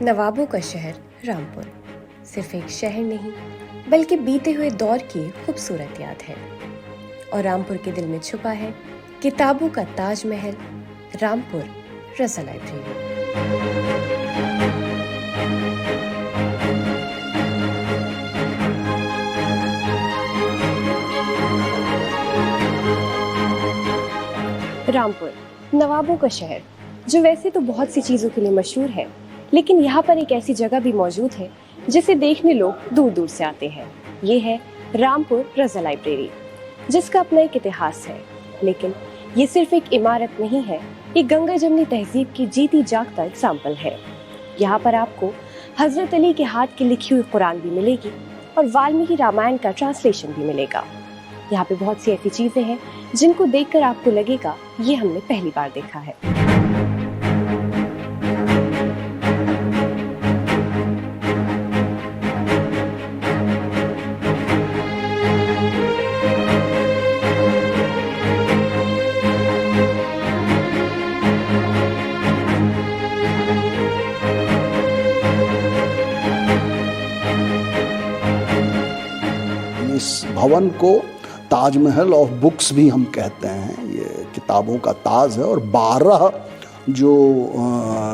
नवाबों का शहर रामपुर सिर्फ एक शहर नहीं बल्कि बीते हुए दौर की खूबसूरत याद है। और रामपुर के दिल में छुपा है किताबों का ताजमहल, रामपुर रज़ा लाइब्रेरी। रामपुर नवाबों का शहर, जो वैसे तो बहुत सी चीज़ों के लिए मशहूर है, लेकिन यहाँ पर एक ऐसी जगह भी मौजूद है जिसे देखने लोग दूर दूर से आते हैं। ये है रामपुर रज़ा लाइब्रेरी, जिसका अपना एक इतिहास है। लेकिन ये सिर्फ एक इमारत नहीं है, ये गंगा जमनी तहजीब की जीती जागता एग्जाम्पल है। यहाँ पर आपको हजरत अली के हाथ की लिखी हुई कुरान भी मिलेगी और वाल्मीकि रामायण का ट्रांसलेशन भी मिलेगा। यहाँ पे बहुत सी ऐसी चीजें हैं जिनको देखकर आपको लगेगा ये हमने पहली बार देखा है। इस भवन को ताजमहल ऑफ बुक्स भी हम कहते हैं। ये किताबों का ताज है और 12 जो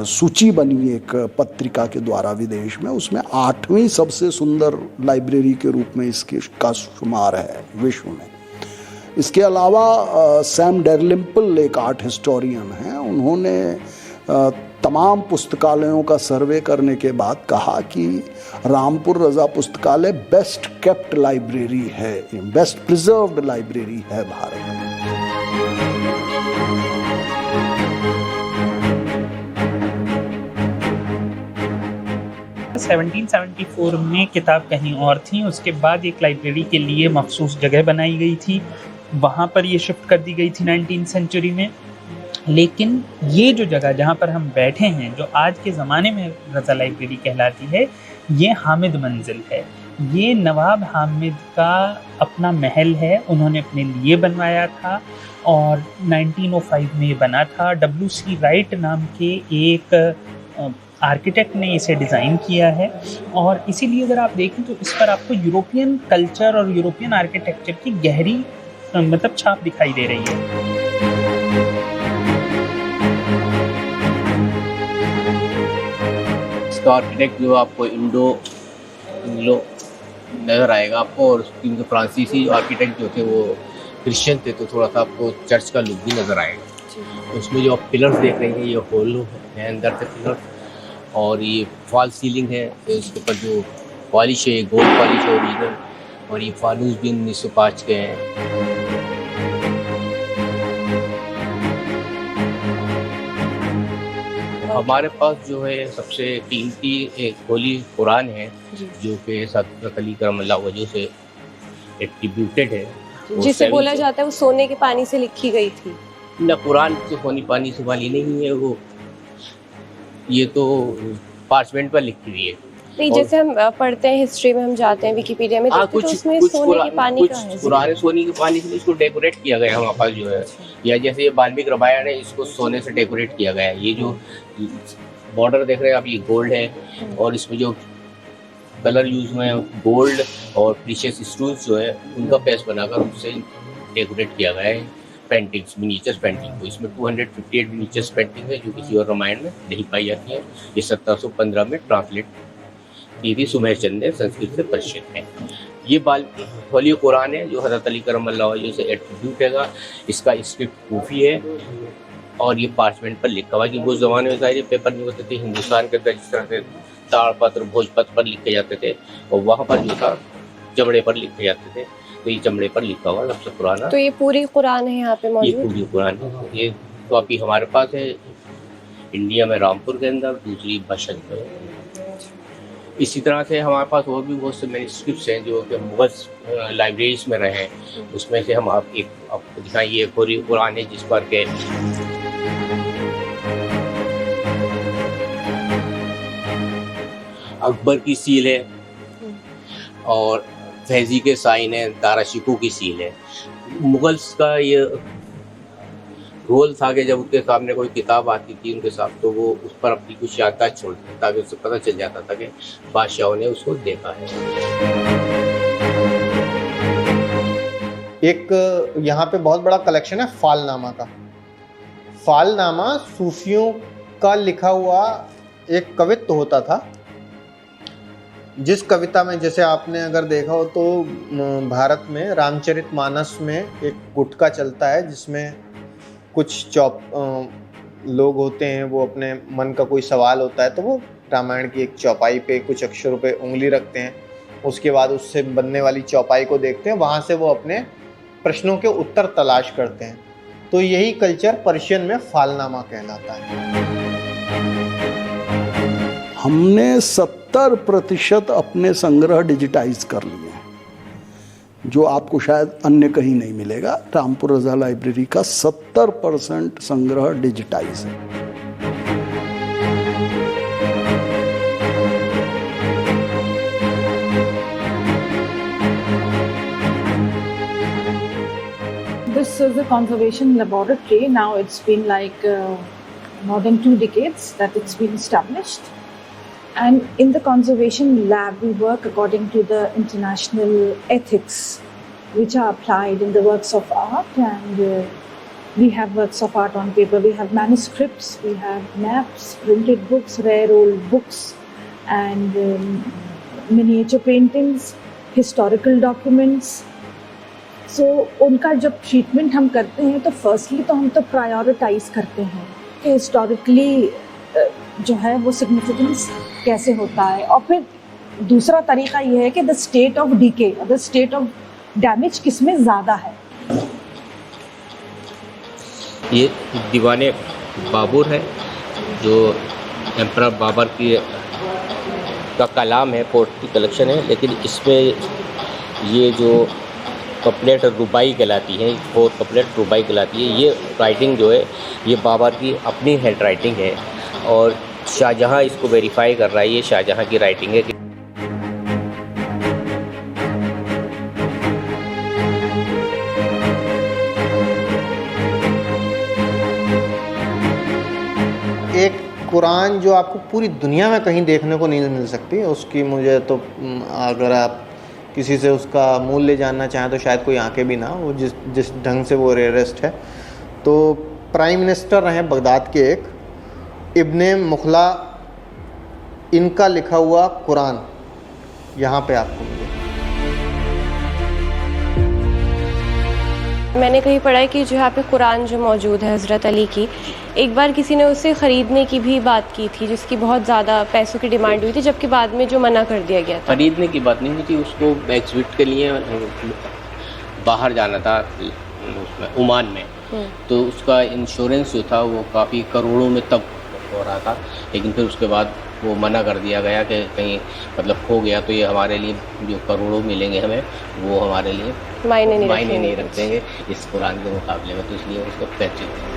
सूची बनी एक पत्रिका के द्वारा विदेश में, उसमें 8वीं सबसे सुंदर लाइब्रेरी के रूप में इसके का शुमार है विश्व में। इसके अलावा सैम डेरलिम्पल एक आर्ट हिस्टोरियन हैं। उन्होंने तमाम पुस्तकालयों का सर्वे करने के बाद कहा कि रामपुर रज़ा पुस्तकालय बेस्ट केप्ट लाइब्रेरी है, बेस्ट प्रिजर्व्ड लाइब्रेरी है भारत में। 1774 में किताब कहीं और थी, उसके बाद एक लाइब्रेरी के लिए मखसूस जगह बनाई गई थी, वहाँ पर ये शिफ्ट कर दी गई थी 19वीं सेंचुरी में। लेकिन ये जो जगह जहाँ पर हम बैठे हैं, जो आज के ज़माने में रज़ा लाइब्रेरी कहलाती है, ये हामिद मंजिल है। ये नवाब हामिद का अपना महल है, उन्होंने अपने लिए बनवाया था और 1905 में ये बना था। WC राइट नाम के एक आर्किटेक्ट ने इसे डिज़ाइन किया है और इसीलिए अगर आप देखें तो इस पर आपको यूरोपियन कल्चर और यूरोपियन आर्किटेक्चर की गहरी छाप दिखाई दे रही है। इसका आर्किटेक्ट जो आपको इंग्लो नज़र आएगा आपको, और उनके फ्रांसीसी आर्किटेक्ट जो थे वो क्रिश्चियन थे, तो थोड़ा सा आपको चर्च का लुक भी नज़र आएगा। तो उसमें जो आप पिलर्स देख रहे हैं, ये होल है अंदर से पिलर्स, और ये फॉल सीलिंग है। तो इसके ऊपर जो पॉलिश है, गोल्ड पॉलिश है ओरिजिनल, और ये फानूस भी 1905 के हैं। हमारे पास जो है सबसे कीमती एक होली कुरान है, जो कि हज़रत अली करमल्लाहु वजह से एट्रीब्यूटेड है, जिसे बोला जाता है वो सोने के पानी से लिखी गई थी। न, कुरान तो सोने पानी से वाली नहीं है वो, ये तो पार्चमेंट पर लिखी हुई है। नहीं, जैसे हम पढ़ते हैं हिस्ट्री में, हम जाते हैं विकिपीडिया में, तो उसमें सोने के पानी का है। कुरान सोने के पानी से इसको डेकोरेट किया गया हमारे पास जो है, या जैसे ये वाल्मीकि रामायण है, इसको सोने से डेकोरेट किया गया है। ये जो बॉर्डर देख रहे हैं आप, ये गोल्ड है, और इसमें जो कलर यूज हुए हैं गोल्ड और प्रीशियस स्टोन्स जो है उनका पेस्ट बनाकर उससे डेकोरेट किया गया है पेंटिंग्स, मिनिएचर पेंटिंग को। इसमें 258 मिनिएचर पेंटिंग है जो किसी और रामायण में नहीं पाई जाती है। ये 1715 में ट्रांसलेट की थी सुमेर चंद ने, संस्कृत से परिचित है। ये होली कुरान है जो हज़रत अली करमल्लाहु वजह से एट्रीब्यूट है। इसका स्क्रिप्ट कूफी है और ये पार्चमेंट पर लिखा हुआ है, क्योंकि उस ज़माने में सारे पेपर नहीं होते थे हिंदुस्तान के अंदर, जिस तरह से ताड़पत्र भोजपत्र पर लिखे जाते थे, और वहाँ पर जो था चमड़े पर लिखे जाते थे, तो ये चमड़े पर लिखा हुआ सबसे पुराना। तो ये पूरी कुरान है यहाँ पे मौजूद? ये पूरी कुरान है। ये कॉपी हमारे पास है इंडिया में, रामपुर के अंदर, दूसरी बशंत में। इसी तरह से हमारे पास और भी बहुत से मैन्युस्क्रिप्ट्स हैं जो कि मुगल लाइब्रेरीज में रहे हैं। उसमें से हम आपको दिखाएं, ये पूरी कुरान है जिस पर के अकबर की सील है और फैजी के साइन है, दारा शिकोह की सील है। मुगल्स का ये रोल था कि जब उनके सामने कोई किताब आती थी उनके साथ, तो वो उस पर अपनी कुछ याददाश्त छोड़ते थे ताकि उससे पता चल जाता था कि बादशाहों ने उसको देखा है। एक यहाँ पे बहुत बड़ा कलेक्शन है फालनामा का। फालनामा सूफियों का लिखा हुआ एक कवित्व होता था, जिस कविता में, जैसे आपने अगर देखा हो तो भारत में रामचरितमानस में एक गुटका चलता है जिसमें कुछ लोग होते हैं, वो अपने मन का कोई सवाल होता है तो वो रामायण की एक चौपाई पे कुछ अक्षरों पे उंगली रखते हैं, उसके बाद उससे बनने वाली चौपाई को देखते हैं, वहाँ से वो अपने प्रश्नों के उत्तर तलाश करते हैं। तो यही कल्चर पर्शियन में फालनामा कहलाता है। हमने 70% अपने संग्रह डिजिटाइज कर लिए हैं, जो आपको शायद अन्य कहीं नहीं मिलेगा। रामपुर रज़ा लाइब्रेरी का 70% संग्रह डिजिटाइज है। This is a conservation laboratory. Now it's been like more than 2 decades that it's been established. And in the conservation lab, we work according to the international ethics, which are applied in the works of art. And we have works of art on paper. We have manuscripts, we have maps, printed books, rare old books, and miniature paintings, historical documents. सो उनका जब treatment हम करते हैं तो firstly तो हम तो prioritise करते हैं कि हिस्टोरिकली जो है वो सिग्निफिकेंस कैसे होता है, और फिर दूसरा तरीका ये है कि the state of decay, the state of damage किसमें ज़्यादा है। ये दीवाने बाबर है जो एम्परर बाबर की का कलाम है, पोर्ट की कलेक्शन है, लेकिन इसमें ये जो कपलेट रुबाई कहलाती है, 4 कपलेट रुबाई कहलाती है, ये राइटिंग जो है ये बाबर की अपनी हैंड राइटिंग है और शाहजहाँ इसको वेरीफाई कर रहा है, ये शाहजहाँ की राइटिंग है। एक कुरान जो आपको पूरी दुनिया में कहीं देखने को नहीं मिल सकती, उसकी मुझे तो अगर आप किसी से उसका मूल्य जानना चाहें तो शायद कोई आंखें भी ना, वो जिस ढंग से वो रेयरेस्ट है। तो प्राइम मिनिस्टर रहे बगदाद के एक इब्ने मुखला, इनका लिखा हुआ कुरान यहाँ पे आपको मिलेगा। मैंने कहीं पढ़ा है कि जो यहाँ पे कुरान जो मौजूद है हज़रत अली की, एक बार किसी ने उसे ख़रीदने की भी बात की थी जिसकी बहुत ज़्यादा पैसों की डिमांड हुई थी, जबकि बाद में जो मना कर दिया गया था। खरीदने की बात नहीं हुई थी, उसको एग्जिबिट के लिए बाहर जाना था उसमें ओमान में, तो उसका इंश्योरेंस जो था वो काफ़ी करोड़ों में तब हो रहा था, लेकिन फिर उसके बाद वो मना कर दिया गया कि कहीं मतलब खो गया तो ये हमारे लिए जो करोड़ों मिलेंगे हमें वो हमारे लिए मायने नहीं रख देंगे इस कुरान के मुकाबले में, तो इसलिए उसको बेच देंगे।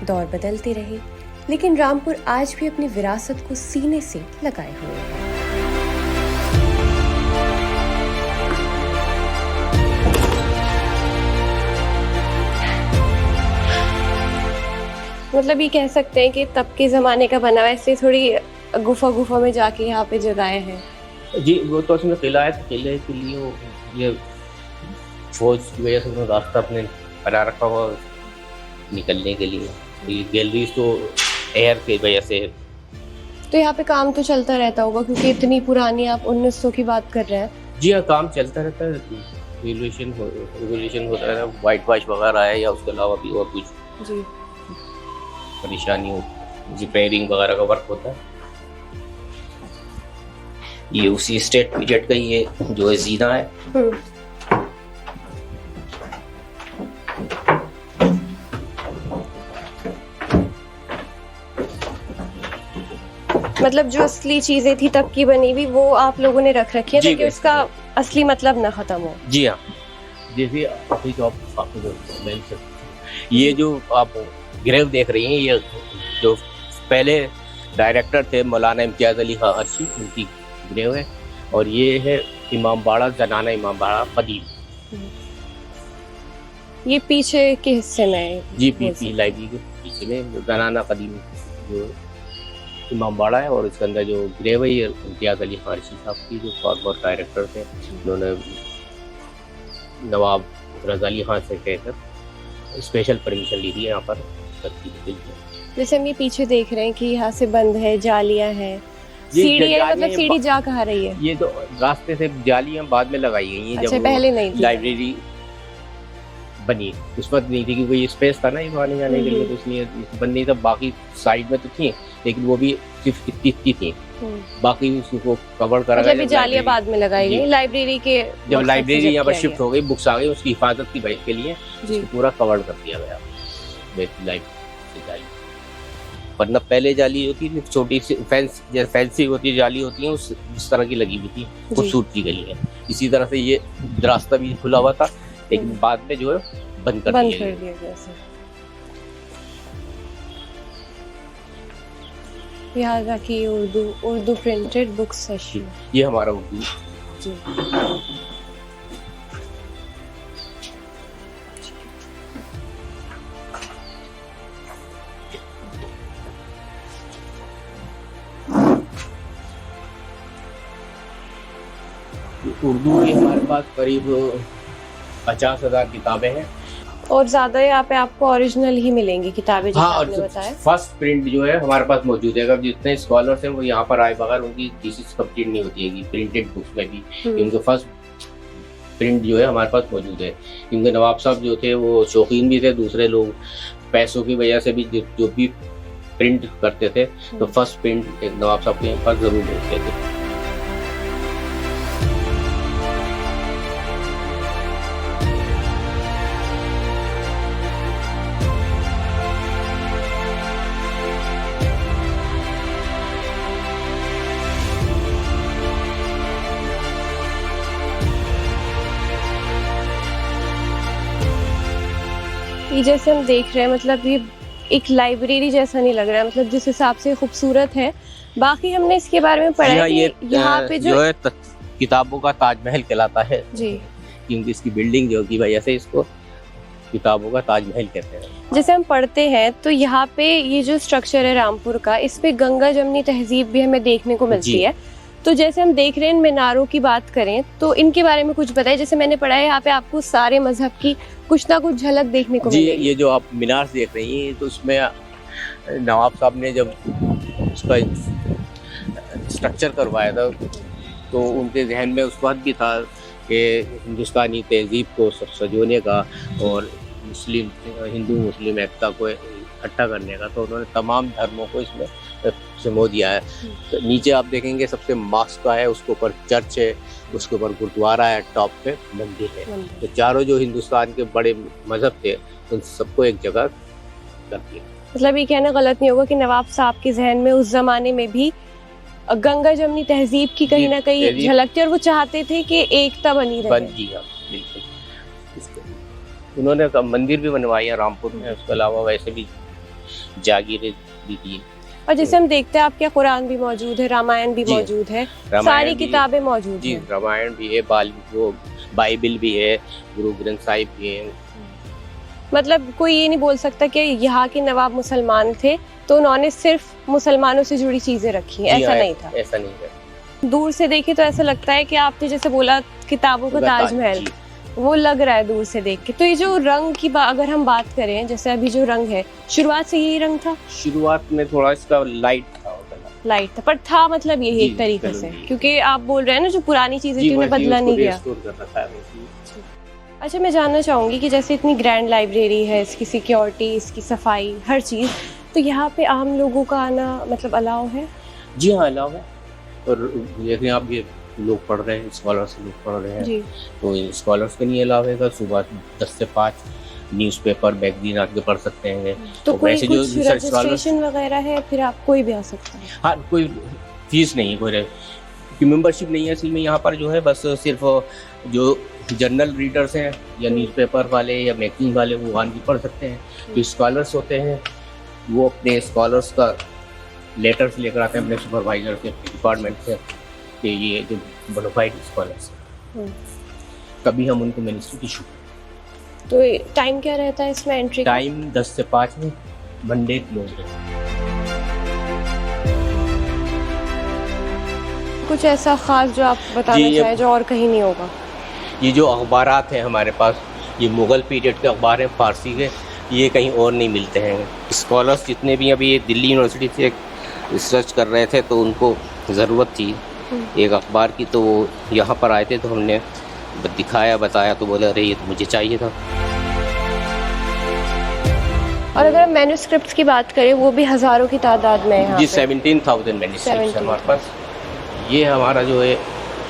दौर बदलते रहे, लेकिन रामपुर आज भी अपनी विरासत को सीने से लगाए हुए है। मतलब ये कह सकते हैं कि तब के ज़माने का बना हुआ, ऐसे थोड़ी गुफा में जाके यहाँ पे जगहें हैं। जी, वो तो उसमें किला है, किले के लिए ये फौज की वजह से रास्ता अपने बना रखा हुआ निकलने के लिए, ये गैलरीज तो एयर की वजह से। तो यहाँ पे काम तो चलता रहता होगा क्योंकि इतनी पुरानी, आप 1900 की बात कर रहे हैं। जी हाँ, काम चलता रहता है, रिवोल्यूशन होता है, वाइट वॉश वगैरह है या उसके अलावा भी और कुछ जी परेशानी हो, रिपेयरिंग वगैरह का वर्क होता है। ये उसी स्टेट बजट का ही है जो है जीना है। मतलब जो असली चीजें थी तब की बनी हुई वो आप लोगों ने रख रखी है ताकि उसका असली मतलब ना खत्म हो। जी हाँ, जैसे अभी जो आप ये जो आप ग्रेव देख रही हैं, ये जो पहले डायरेक्टर थे मौलाना इम्तियाज़ अली खां अर्शी, उनकी ग्रेव है, और ये है इमाम बाड़ा, जनाना इमाम बाड़ा कदीम। ये पीछे के हिस्से में जी पी लाइब्रेरी के पीछे में जनाना कदीम जो इमाम बाड़ा है, और इसके अंदर जो ग्रेव है ये इम्तियाज़ अली फारसी साहब की, जो फॉर्मर डायरेक्टर थे। उन्होंने नवाब रज़ा अली खान से कहकर स्पेशल परमिशन ली थी यहाँ पर तरतीब के लिए। जैसे हम ये पीछे देख रहे हैं कि यहाँ से बंद है, जालियाँ हैं, सीढ़ी है, मतलब सीढ़ी जा कहाँ रही है? ये तो रास्ते से जालियाँ बाद में लगाई गई हैं, अच्छा, जब पहले नहीं थी लाइब्रेरी बनी उस वक्त नहीं थी, क्योंकि ये स्पेस था ना ये आने जाने के लिए, तो इसलिए बंद नहीं था। बाकी साइड में तो थी, लेकिन वो भी सिर्फ इतनी थी, बाकी उसको कवर करा गया। मतलब जालियाँ बाद में लगाई गई लाइब्रेरी के, जब लाइब्रेरी यहाँ पर शिफ्ट हो गई, बुक्स आ गई, उसकी हिफाजत की के लिए पूरा कवर कर दिया गया लाइब्रेरी। वरना पहले जाली होती थी छोटी सी फैंसी होती है, जाली होती है उस तरह की लगी हुई थी, वो सूट की गई है। इसी तरह से ये रास्ता भी खुला हुआ था, लेकिन बाद में जो है बंद कर दिया गया। यहाँ जाके उर्दू प्रिंटेड बुक सेशन, ये हमारा उर्दू जी। उर्दू की हमारे पास करीब 50,000 किताबें हैं, और ज्यादा यहाँ पे आपको ओरिजिनल ही मिलेंगी किताबें, जैसे हाँ, आपने बताया। फर्स्ट प्रिंट जो है हमारे पास मौजूद है। अगर जितने स्कॉलर्स हैं वो यहाँ पर आए बगैर उनकी थीसिस कंप्लीट नहीं होती है प्रिंटेड बुक्स में भी, उनके फर्स्ट प्रिंट जो है हमारे पास मौजूद है। क्योंकि नवाब साहब जो थे वो शौकीन भी थे, दूसरे लोग पैसों की वजह से भी जो भी प्रिंट करते थे, तो फर्स्ट प्रिंट एक नवाब साहब के पास जरूर होते थे। ये जैसे हम देख रहे हैं, मतलब ये एक लाइब्रेरी जैसा नहीं लग रहा है, मतलब जिस हिसाब से खूबसूरत है। बाकी हमने इसके बारे में पढ़ा है कि यहाँ पे जो है किताबों का ताजमहल कहलाता है जी, क्योंकि इसकी बिल्डिंग जो की वजह से इसको किताबों का ताजमहल कहते हैं। जैसे हम पढ़ते हैं तो यहाँ पे ये जो स्ट्रक्चर है रामपुर का, इस पे गंगा जमनी तहजीब भी हमें देखने को मिलती है। तो जैसे हम देख रहे हैं, इन मीनारों की बात करें तो इनके बारे में कुछ बताइए। जैसे मैंने पढ़ा है यहाँ पे आपको सारे मजहब की कुछ ना कुछ झलक देखने को मिलेगी। ये जो आप मीनार देख रही हैं, तो उसमें नवाब साहब ने जब उसका स्ट्रक्चर करवाया था, तो उनके जहन में उस वक्त भी था कि हिंदुस्तानी तहजीब को सजोने का और हिंदू मुस्लिम एकता को इकट्ठा करने का, तो उन्होंने तमाम धर्मों को इसमें समो दिया है। तो नीचे आप देखेंगे सबसे मॉस्क है, उसके ऊपर चर्च है, उसके ऊपर गुरुद्वारा है, टॉप पे मंदिर है। तो चारों जो हिंदुस्तान के बड़े मजहब थे उन सबको एक जगह कर दिया। मतलब ये कहना गलत नहीं होगा कि नवाब साहब के जहन में उस जमाने में भी गंगा जमनी तहजीब की कहीं ना कहीं झलक थी, और वो चाहते थे कि एकता बनी रहे। जी हाँ, बिल्कुल। उन्होंने मंदिर भी बनवाई है रामपुर में, उसके अलावा वैसे भी जागीरें भी दी। और जैसे हम देखते हैं आपके यहाँ कुरान भी मौजूद है, रामायण भी मौजूद है, सारी किताबें मौजूद जी, हैं। रामायण भी है, बाइबल भी है, गुरु ग्रंथ साहिब भी है। मतलब कोई ये नहीं बोल सकता कि यहाँ के नवाब मुसलमान थे तो उन्होंने सिर्फ मुसलमानों से जुड़ी चीजें रखी हैं, ऐसा नहीं था। ऐसा नहीं है। दूर से देखे तो ऐसा लगता है कि आपने जैसे बोला किताबों का ताजमहल, वो लग रहा है दूर से देख के। तो ये जो रंग की अगर हम बात करें, जैसे अभी जो रंग है, शुरुआत से यही रंग था? शुरुआत में थोड़ा इसका लाइट था, पर था मतलब यही एक तरीके से, क्योंकि आप बोल रहे हैं ना जो पुरानी चीजें थी उन्हें बदला नहीं गया। अच्छा, मैं जानना चाहूंगी कि जैसे इतनी ग्रैंड लाइब्रेरी है, इसकी सिक्योरिटी, इसकी सफाई, हर चीज़, तो यहाँ पे आम लोगों का आना मतलब अलाउ है? जी हाँ, अलाउ है। और देखिए आप ये लोग पढ़ रहे हैं, स्कॉलर्स लोग पढ़ रहे हैं जी। तो स्कॉलर्स के लिए अलाउ है। सुबह 10 से 5 न्यूज़पेपर मैगजीन आके पढ़ सकते हैं। तो कोई कुछ रजिस्ट्रेशन वगैरह है, फिर आप कोई भी आ सकता है? हाँ, कोई फीस नहीं है, कोई मेंबरशिप नहीं है। असल में यहाँ पर जो है बस सिर्फ जो जर्नल रीडर्स हैं या न्यूज़पेपर वाले या मैगजीन वाले वो वहाँ भी पढ़ सकते हैं। जो स्कॉलर्स होते हैं वो अपने स्कॉलर्स का लेटर्स लेकर आते हैं अपने सुपरवाइजर के डिपार्टमेंट से कि ये जो बोनाफाइड स्कॉलर्स हैं। कभी हम उनको मैन्युस्क्रिप्ट इशू। तो टाइम क्या रहता है इसमें एंट्री का? टाइम 10 से 5 में, मंडे क्लोज है। कुछ ऐसा खास जो आप बताना चाहें जो और कहीं नहीं होगा? ये जो अखबारात हैं हमारे पास, ये मुग़ल पीरियड के अखबार हैं फ़ारसी के, ये कहीं और नहीं मिलते हैं। स्कॉलर्स जितने भी अभी ये दिल्ली यूनिवर्सिटी से रिसर्च कर रहे थे तो उनको ज़रूरत थी एक अखबार की, तो वो यहाँ पर आए थे तो हमने दिखाया, बताया, तो बोले अरे ये तो मुझे चाहिए था। और अगर हम मैन्युस्क्रिप्ट्स की बात करें, वो भी हज़ारों की तादाद में है यहाँ जी, पे। 17,000 मैन्युस्क्रिप्ट्स हैं हमारे पास। ये हमारा जो है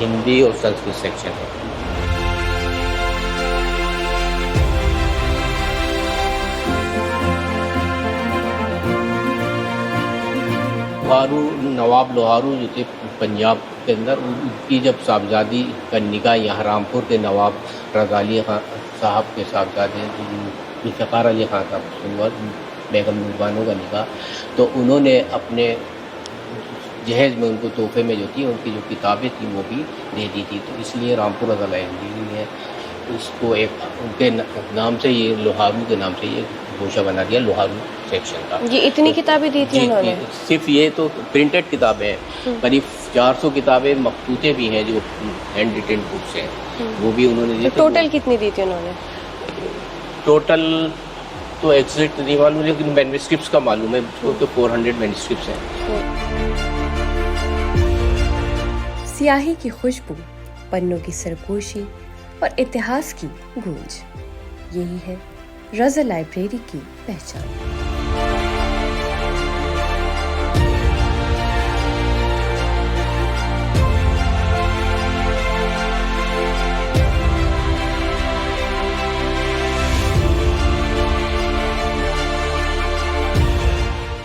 हिंदी और संस्कृत सेक्शन है। लोहारू, नवाब लोहारू जो थे पंजाब के अंदर, उनकी जब साहबजादी का निकाह यहाँ रामपुर के नवाब रज़ा अली खां साहब के साहबजादे इफ्तिखार अली खां साहब बेगम नूरबानो का निकाह, तो उन्होंने अपने जहेज़ में उनको तोहफे में जो थी उनकी जो किताबें थी वो भी दे दी थी। तो इसलिए रामपुर रज़ा लाइब्रेरी ने इसको एक उनके नाम से, ये लोहारू के नाम से ये गोशा बना दिया, लोहारू सेक्शन का। ये इतनी किताबें दी थी उन्होंने? सिर्फ ये तो प्रिंटेड किताबें हैं, करीब 400 किताबें मखतूते भी हैं जो हैंड रिटेन बुक्स हैं, वो भी उन्होंने दी। तो टोटल कितनी दी थी उन्होंने? टोटल तो एग्जैक्ट नहीं मालूम, लेकिन मैन्युस्क्रिप्ट्स का मालूम है, तो 400 मैन्युस्क्रिप्ट्स हैं। स्याही की खुशबू, पन्नों की सरपोशी और इतिहास की गूंज, यही है रज़ा लाइब्रेरी की पहचान।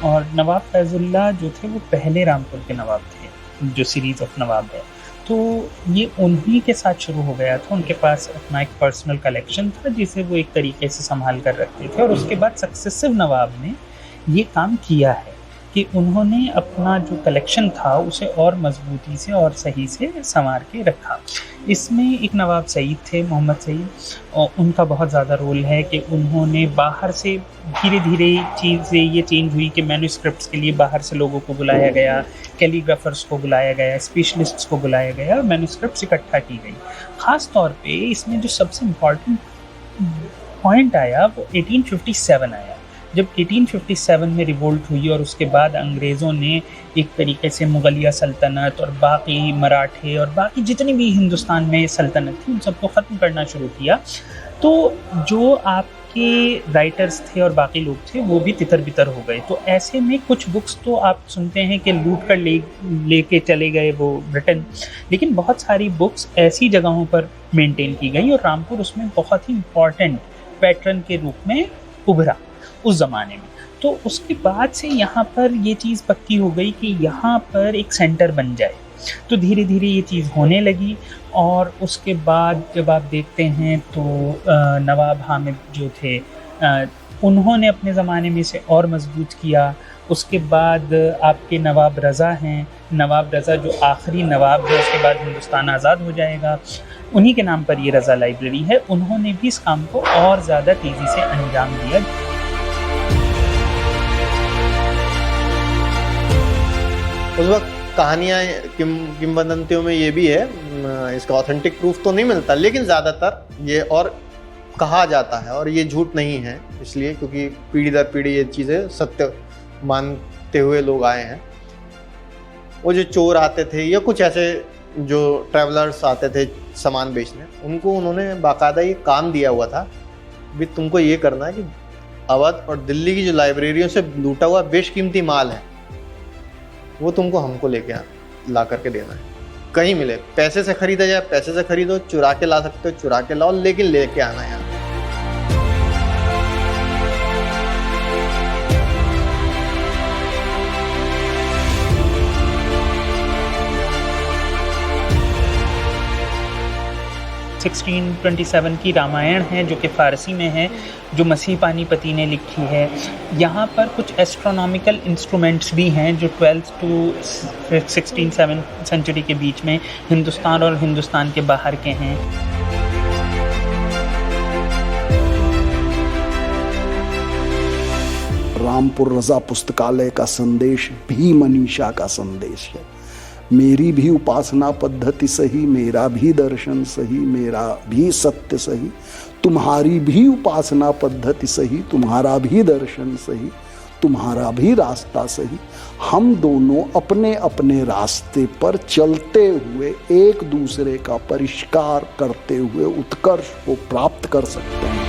और नवाब फैजुल्लाह जो थे वो पहले रामपुर के नवाब थे, जो सीरीज़ ऑफ नवाब है, तो ये उन्हीं के साथ शुरू हो गया था। उनके पास अपना एक पर्सनल कलेक्शन था जिसे वो एक तरीके से संभाल कर रखते थे, और उसके बाद सक्सेसिव नवाब ने ये काम किया है कि उन्होंने अपना जो कलेक्शन था उसे और मजबूती से और सही से संवार के रखा। इसमें एक नवाब सईद थे, मोहम्मद सईद, और उनका बहुत ज़्यादा रोल है कि उन्होंने बाहर से धीरे धीरे चीज़ें ये चेंज हुई कि मैन्युस्क्रिप्ट्स के लिए बाहर से लोगों को बुलाया गया, कैलीग्राफर्स को बुलाया गया, स्पेशलिस्ट्स को बुलाया गया, और मैन्युस्क्रिप्ट्स इकट्ठा की गई। ख़ास तौर पे इसमें जो सबसे इम्पॉर्टेंट पॉइंट आया वो 1857 आया, जब 1857 में रिवोल्ट हुई और उसके बाद अंग्रेज़ों ने एक तरीके से मुगलिया सल्तनत और बाकी मराठे और बाकी जितनी भी हिंदुस्तान में सल्तनत थी उन सबको ख़त्म करना शुरू किया। तो जो आपके राइटर्स थे और बाकी लोग थे वो भी तितर बितर हो गए। तो ऐसे में कुछ बुक्स तो आप सुनते हैं कि लूट कर लेके चले गए वो ब्रिटेन, लेकिन बहुत सारी बुक्स ऐसी जगहों पर मेंटेन की गई और रामपुर उसमें बहुत ही इम्पॉर्टेंट पैटर्न के रूप में उभरा उस ज़माने में। तो उसके बाद से यहाँ पर ये चीज़ पक्की हो गई कि यहाँ पर एक सेंटर बन जाए। तो धीरे धीरे ये चीज़ होने लगी, और उसके बाद जब आप देखते हैं तो नवाब हामिद जो थे उन्होंने अपने ज़माने में इसे और मजबूत किया। उसके बाद आपके नवाब रज़ा हैं, नवाब रज़ा जो आखिरी नवाब है, उसके बाद हिंदुस्तान आज़ाद हो जाएगा, उन्हीं के नाम पर ये रज़ा लाइब्रेरी है। उन्होंने भी इस काम को और ज़्यादा तेज़ी से अंजाम दिया। उस वक्त कहानियाँ किंवदंतियों में ये भी है, इसका ऑथेंटिक प्रूफ तो नहीं मिलता, लेकिन ज़्यादातर ये और कहा जाता है, और ये झूठ नहीं है इसलिए क्योंकि पीढ़ी दर पीढ़ी ये चीज़ें सत्य मानते हुए लोग आए हैं। वो जो चोर आते थे या कुछ ऐसे जो ट्रैवलर्स आते थे सामान बेचने, उनको उन्होंने बाकायदा ये काम दिया हुआ था, भी तुमको ये करना है कि अवध और दिल्ली की जो लाइब्रेरियों से लूटा हुआ बेशकीमती माल है वो तुमको हमको लेके ला करके देना है। कहीं मिले, पैसे से खरीदा जाए पैसे से खरीदो, चुरा के ला सकते हो चुरा के लाओ, लेकिन लेके आना है यहाँ। 1627 की रामायण है जो कि फ़ारसी में है, जो मसीह पानीपति ने लिखी है। यहाँ पर कुछ एस्ट्रोनॉमिकल इंस्ट्रूमेंट्स भी हैं जो 12th to 16th सेंचुरी के बीच में हिंदुस्तान और हिंदुस्तान के बाहर के हैं। रामपुर रज़ा पुस्तकालय का संदेश भी मनीषा का संदेश है। मेरी भी उपासना पद्धति सही, मेरा भी दर्शन सही, मेरा भी सत्य सही, तुम्हारी भी उपासना पद्धति सही, तुम्हारा भी दर्शन सही, तुम्हारा भी रास्ता सही। हम दोनों अपने अपने रास्ते पर चलते हुए एक दूसरे का परिष्कार करते हुए उत्कर्ष को प्राप्त कर सकते हैं।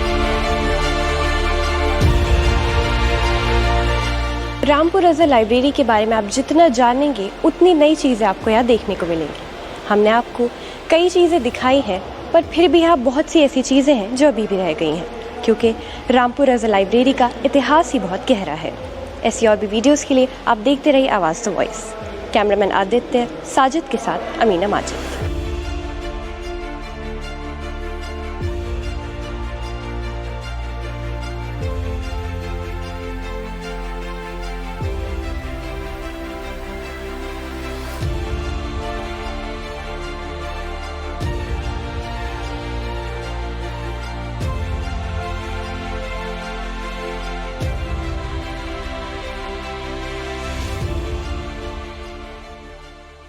रामपुर रज़ा लाइब्रेरी के बारे में आप जितना जानेंगे उतनी नई चीज़ें आपको यहाँ देखने को मिलेंगी। हमने आपको कई चीज़ें दिखाई हैं, पर फिर भी यहाँ बहुत सी ऐसी चीज़ें हैं जो अभी भी रह गई हैं, क्योंकि रामपुर रज़ा लाइब्रेरी का इतिहास ही बहुत गहरा है। ऐसी और भी वीडियोज़ के लिए आप देखते रहिए आवाज़ to voice. Cameraman Aditya, Sajid के साथ अमीना माजिद।